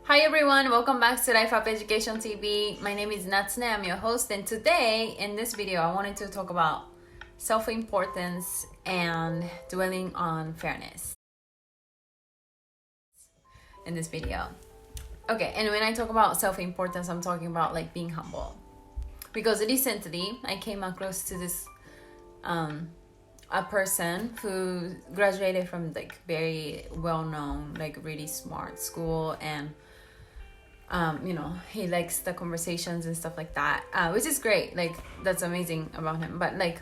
Hi everyone, welcome back to Life Up Education TV. My name is Natsune, I'm your host, and today in this video I wanted to talk about self-importance and dwelling on fairness in this video. Okay, and when I talk about self-importance, I'm talking about like being humble. Because recently I came across to this a person who graduated from like very well-known, like really smart school, and he likes the conversations and stuff like that, which is great. Like, that's amazing about him. But like,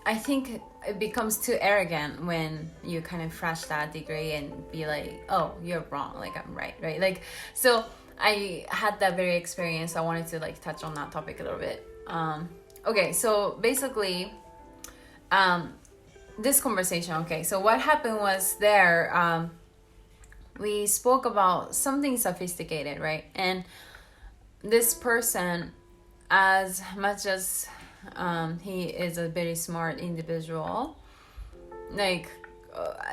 I think it becomes too arrogant when you kind of flash that degree and be like, oh, you're wrong, like I'm right? Like, so I had that very experience. I wanted to like touch on that topic a little bit. Okay, so basically, this conversation, okay, so what happened was we spoke about something sophisticated, right? And this person, as much as he is a very smart individual, like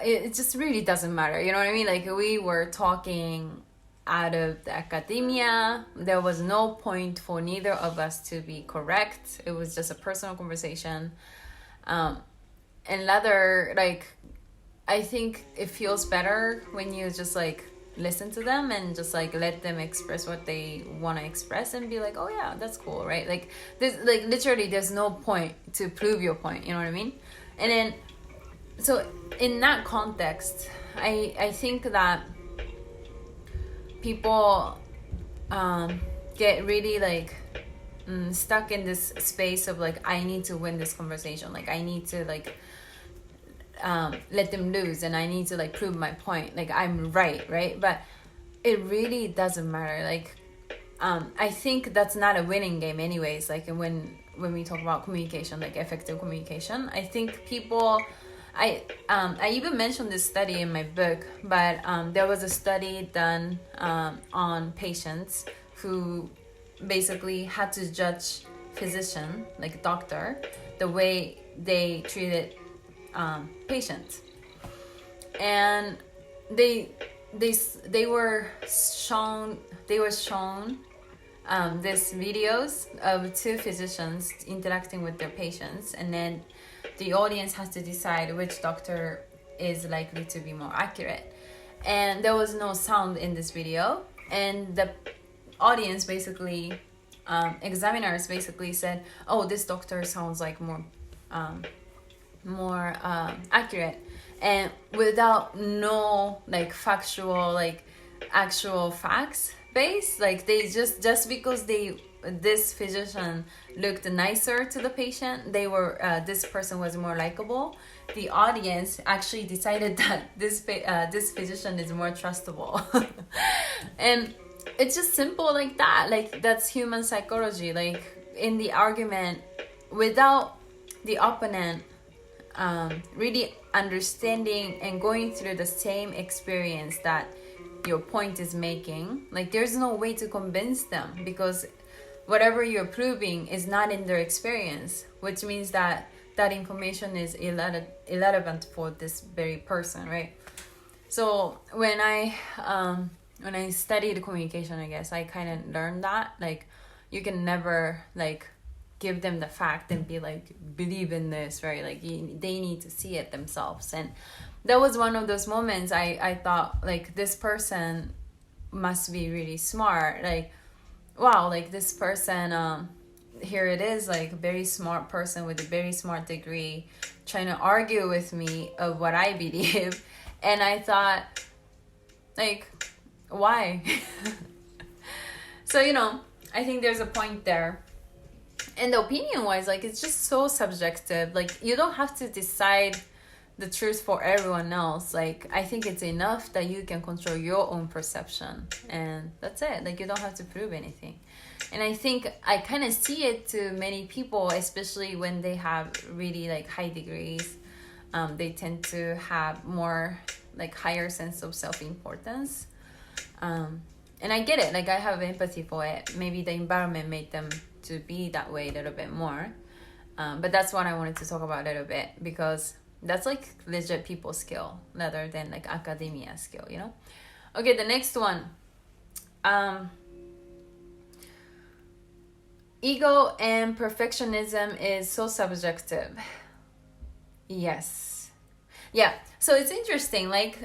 it just really doesn't matter, you know what I mean? Like, we were talking out of the academia. There was no point for neither of us to be correct. It was just a personal conversation. And rather, like, I think it feels better when you just like listen to them and just like let them express what they want to express and be like, oh yeah, that's cool, right? Like, there's like literally there's no point to prove your point, you know what I mean? And then, so in that context, I think that people get really like stuck in this space of like, I need to win this conversation, like I need to like let them lose, and I need to like prove my point, like I'm right? But it really doesn't matter. Like, I think that's not a winning game anyways. Like, when we talk about communication, like effective communication, I think people, I even mentioned this study in my book, but there was a study done on patients who basically had to judge physician, like doctor, the way they treated patients, and they were shown these videos of two physicians interacting with their patients, and then the audience has to decide which doctor is likely to be more accurate. And there was no sound in this video, and the audience basically, examiners basically said, oh, this doctor sounds like more accurate, and without no like factual, like actual facts base. Like, they just because this physician looked nicer to the patient, they were this person was more likable. The audience actually decided that this physician is more trustable. And it's just simple like that. Like, that's human psychology. Like, in the argument, without the opponent really understanding and going through the same experience that your point is making, like, there's no way to convince them, because whatever you're proving is not in their experience, which means that information is irrelevant for this very person, right? So when I studied communication, I guess I kind of learned that, like, you can never like give them the fact and be like, believe in this, right? Like, they need to see it themselves. And that was one of those moments I thought, like, this person must be really smart. Like, wow, like this person, here it is, like a very smart person with a very smart degree trying to argue with me of what I believe. And I thought, like, why? So, I think there's a point there. And the opinion wise, like, it's just so subjective. Like, you don't have to decide the truth for everyone else. Like, I think it's enough that you can control your own perception, and that's it. Like, you don't have to prove anything. And I think I kind of see it to many people, especially when they have really like high degrees. They tend to have more like higher sense of self-importance. And I get it. Like, I have empathy for it. Maybe the environment made them to be that way a little bit more. But that's what I wanted to talk about a little bit, because that's like legit people skill rather than like academia skill, Okay, the next one. Ego and perfectionism is so subjective. Yes. Yeah. So it's interesting. Like,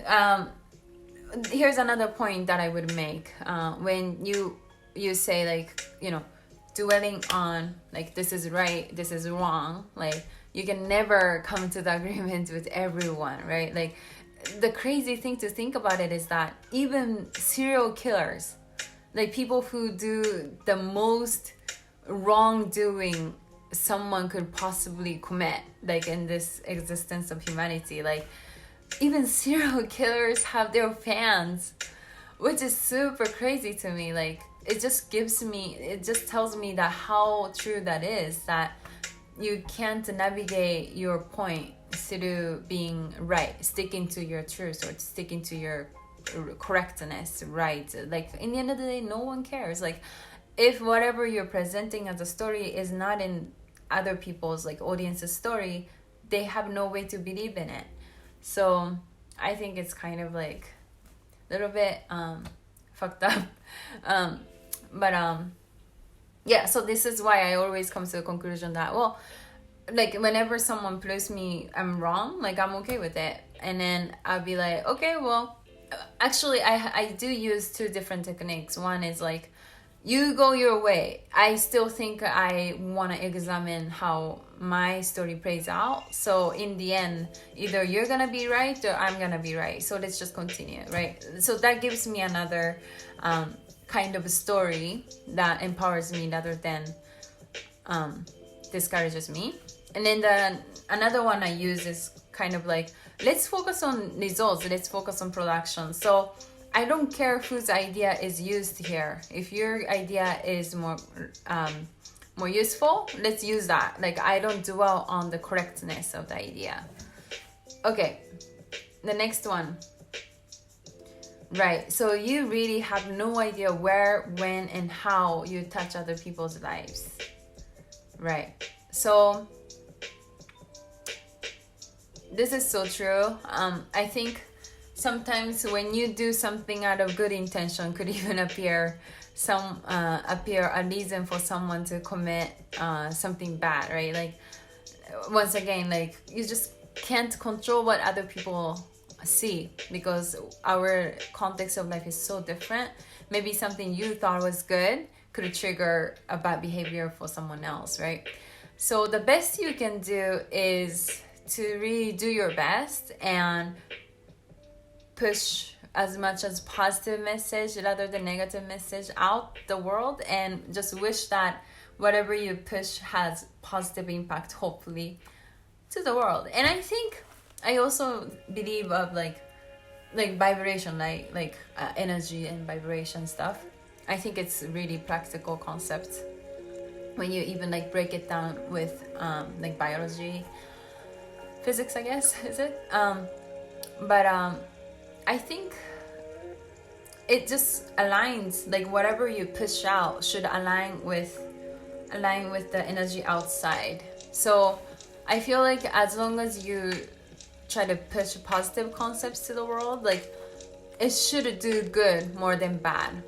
here's another point that I would make. When you say, like, dwelling on, like, this is right, this is wrong. Like, you can never come to the agreement with everyone, right? Like, the crazy thing to think about it is that even serial killers, like people who do the most wrongdoing someone could possibly commit, like in this existence of humanity, like even serial killers have their fans, which is super crazy to me. Like it just tells me that how true that is, that you can't navigate your point through being right, sticking to your truth or sticking to your correctness, right? Like in the end of the day, no one cares. Like if whatever you're presenting as a story is not in other people's, like, audience's story, they have no way to believe in it. So I think it's kind of like a little bit fucked up. Yeah, so this is why I always come to the conclusion that, well, like whenever someone proves me I'm wrong, like I'm okay with it. And then I'll be like, okay, well, actually I do use two different techniques. One is like, you go your way. I still think I want to examine how my story plays out. So in the end, either you're going to be right or I'm going to be right. So let's just continue, right? So that gives me another kind of story that empowers me rather than discourages me. And then another one I use is kind of like, let's focus on results. Let's focus on production. So I don't care whose idea is used here. If your idea is more useful, let's use that. Like I don't dwell on the correctness of the idea. Okay, the next one. Right, so you really have no idea where, when, and how you touch other people's lives. Right, so this is so true. I think sometimes when you do something out of good intention could even appear a reason for someone to commit something bad, right? Like once again, like you just can't control what other people see because our context of life is so different. Maybe something you thought was good could trigger a bad behavior for someone else, right? So the best you can do is to really do your best and push as much as positive message rather than negative message out the world, and just wish that whatever you push has positive impact, hopefully, to the world. And I think I also believe of like vibration, like energy and vibration stuff. I think it's really practical concept when you even like break it down with like biology, physics, I guess, is it? I think it just aligns, like whatever you push out should align with the energy outside. So I feel like as long as you try to push positive concepts to the world, like it should do good more than bad.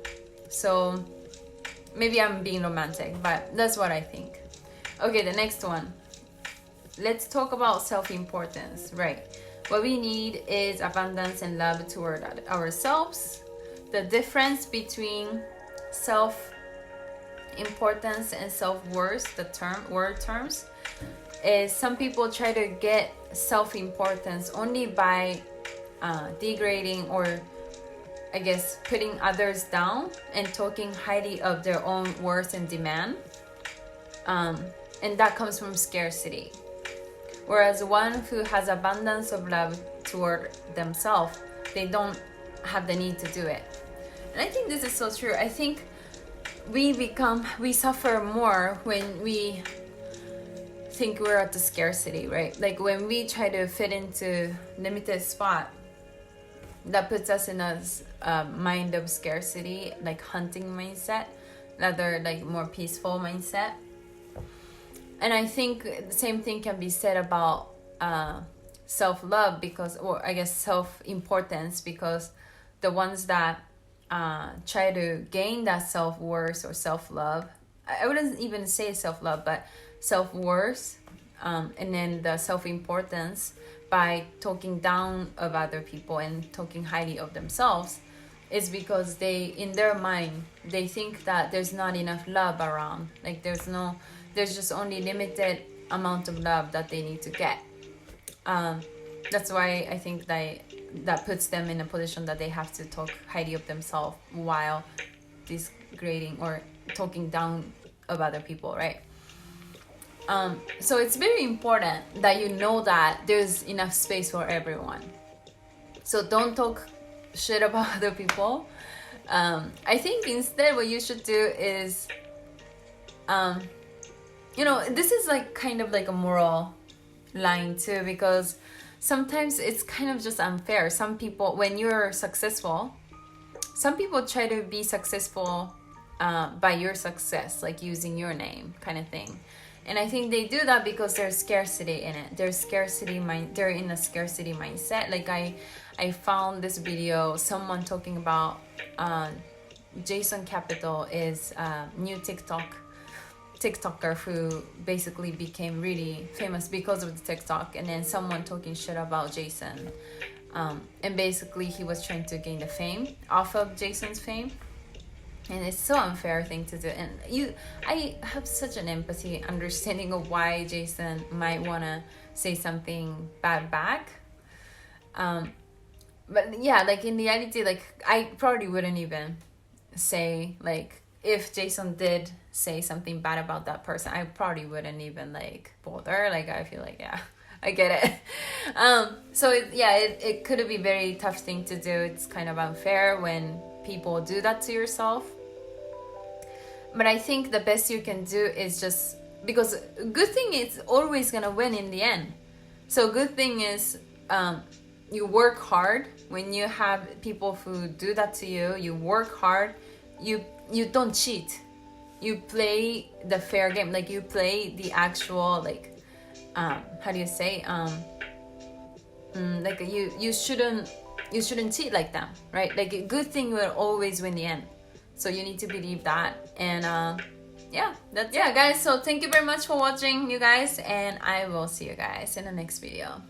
So maybe I'm being romantic, but that's what I think. Okay, the next one. Let's talk about self-importance, right? What we need is abundance and love toward ourselves. The difference between self-importance and self-worth, the word terms, is some people try to get self-importance only by degrading or, I guess, putting others down and talking highly of their own worth and demand. And that comes from scarcity. Whereas one who has abundance of love toward themselves, they don't have the need to do it. And I think this is so true. I think we suffer more when we think we're at the scarcity, right? Like when we try to fit into limited spot, that puts us in a mind of scarcity, like hunting mindset, rather like more peaceful mindset. And I think the same thing can be said about self-love, or I guess self-importance, because the ones that try to gain that self-worth or self-love. I wouldn't even say self-love, but self-worth, and then the self-importance by talking down of other people and talking highly of themselves, is because they, in their mind, they think that there's not enough love around. Like there's just only limited amount of love that they need to get. That's why I think that puts them in a position that they have to talk highly of themselves while disgrading or talking down of other people, right? So it's very important that you know that there's enough space for everyone. So don't talk shit about other people. I think instead what you should do is, this is like kind of like a moral line too, because sometimes it's kind of just unfair. Some people, when you're successful, some people try to be successful by your success, like using your name kind of thing. And I think they do that because there's scarcity in it. They're in a scarcity mindset. Like I found this video, someone talking about Jason Capital is a new TikToker who basically became really famous because of the TikTok, and then someone talking shit about Jason. And basically he was trying to gain the fame off of Jason's fame. And it's so unfair thing to do. And I have such an empathy, understanding of why Jason might want to say something bad back. But yeah, like in reality, like I probably wouldn't even say, like, if Jason did say something bad about that person, I probably wouldn't even like bother. Like I feel like, yeah, I get it. So it could be a very tough thing to do. It's kind of unfair when people do that to yourself. But I think the best you can do is just, because good thing is always gonna win in the end. So good thing is you work hard. When you have people who do that to you, you work hard. You don't cheat. You play the fair game. Like you play the actual, like, how do you say? Like you shouldn't cheat like them, right? Like a good thing will always win the end. So you need to believe that. And guys, so thank you very much for watching, you guys, and I will see you guys in the next video.